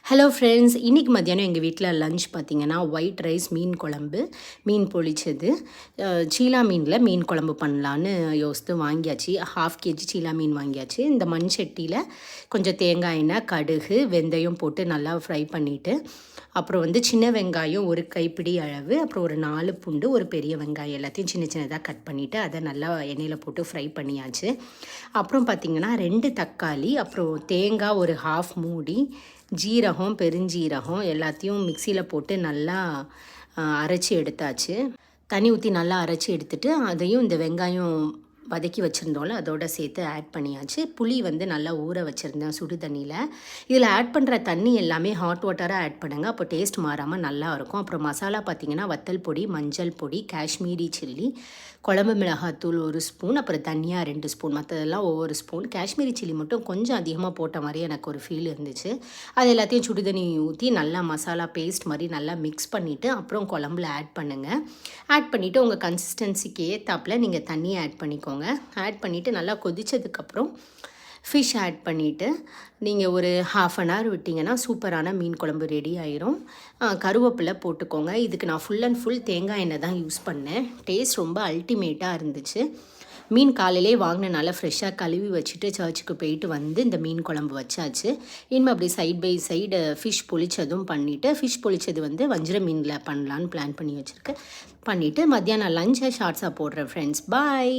Hello friends, இன்றைக்கி மத்தியானம் எங்கள் வீட்டில் லஞ்ச் பார்த்திங்கன்னா ஒயிட் ரைஸ், மீன் குழம்பு, மீன் பொழிச்சது. சீலா மீனில் மீன் குழம்பு பண்ணலான்னு யோசித்து வாங்கியாச்சு. 1/2 kg சீலா மீன் வாங்கியாச்சு. இந்த மண் சட்டியில் கொஞ்சம் தேங்காய் எண்ணெய், கடுகு, வெந்தயம் போட்டு நல்லா ஃப்ரை பண்ணிவிட்டு, அப்புறம் சின்ன வெங்காயம் ஒரு கைப்பிடி அளவு, அப்புறம் ஒரு 4 பூண்டு, ஒரு பெரிய வெங்காயம் எல்லாத்தையும் சின்ன சின்னதாக கட் பண்ணிவிட்டு அதை நல்லா எண்ணெயில் போட்டு ஃப்ரை பண்ணியாச்சு. அப்புறம் பார்த்திங்கன்னா 2 தக்காளி, அப்புறம் தேங்காய் ஒரு 1/2 மூடி, ஜீரகம், பெருஞ்சீரகம் எல்லாத்தையும் மிக்சியில் போட்டு நல்லா அரைச்சி எடுத்தாச்சு. தண்ணி ஊற்றி நல்லா அரைச்சி எடுத்துட்டு அதையும் இந்த வெங்காயம் வதக்கி வச்சுருந்தோம்ல அதோட சேர்த்து ஆட் பண்ணியாச்சு. புளி நல்லா ஊற வச்சுருந்தேன் சுடு தண்ணியில். இதில் ஆட் பண்ணுற தண்ணி எல்லாமே ஹாட் வாட்டராக ஆட் பண்ணுங்கள், அப்போ டேஸ்ட் மாறாமல் நல்லாயிருக்கும். அப்புறம் மசாலா பார்த்திங்கன்னா வத்தல் பொடி, மஞ்சள் பொடி, காஷ்மீரி சில்லி, குழம்பு மிளகாத்தூள் 1 ஸ்பூன், அப்புறம் தனியா 2 ஸ்பூன், மற்றதெல்லாம் ஒவ்வொரு ஸ்பூன். காஷ்மீரி சில்லி மட்டும் கொஞ்சம் அதிகமாக போட்ட மாதிரி எனக்கு ஒரு ஃபீல் இருந்துச்சு. அது எல்லாத்தையும் சுடு தண்ணி ஊற்றி நல்லா மசாலா பேஸ்ட் மாதிரி நல்லா மிக்ஸ் பண்ணிவிட்டு அப்புறம் குழம்புல ஆட் பண்ணுங்கள். ஆட் பண்ணிவிட்டு உங்கள் கன்சிஸ்டன்சிக்கு ஏற்றாப்பில் நீங்கள் தண்ணியை ஆட் பண்ணிக்கோங்க. ஆட் பண்ணிவிட்டு நல்லா கொதித்ததுக்கப்புறம் ஃபிஷ் ஆட் பண்ணிவிட்டு நீங்கள் ஒரு 1/2 hour விட்டிங்கன்னா சூப்பரான மீன் குழம்பு ரெடி ஆயிரும். கருவேப்பிலை போட்டுக்கோங்க. இதுக்கு நான் ஃபுல் அண்ட் ஃபுல் தேங்காய் எண்ணெய் தான் யூஸ் பண்ணேன். டேஸ்ட் ரொம்ப அல்டிமேட்டாக இருந்துச்சு. மீன் காலையிலே வாங்கினால ஃப்ரெஷ்ஷாக கழுவி வச்சுட்டு சர்ச்சுக்கு போயிட்டு இந்த மீன் குழம்பு வச்சாச்சு. இனிமேல் அப்படி சைட் பை சைடு ஃபிஷ் பொழிச்சதும் பண்ணிவிட்டு, ஃபிஷ் பொழிச்சது வஞ்சிர மீனில் பண்ணலான்னு பிளான் பண்ணி வச்சுருக்கேன். பண்ணிவிட்டு மத்தியானம் லஞ்சை ஷார்ட்ஸாக போடுறேன் ஃப்ரெண்ட்ஸ். பாய்.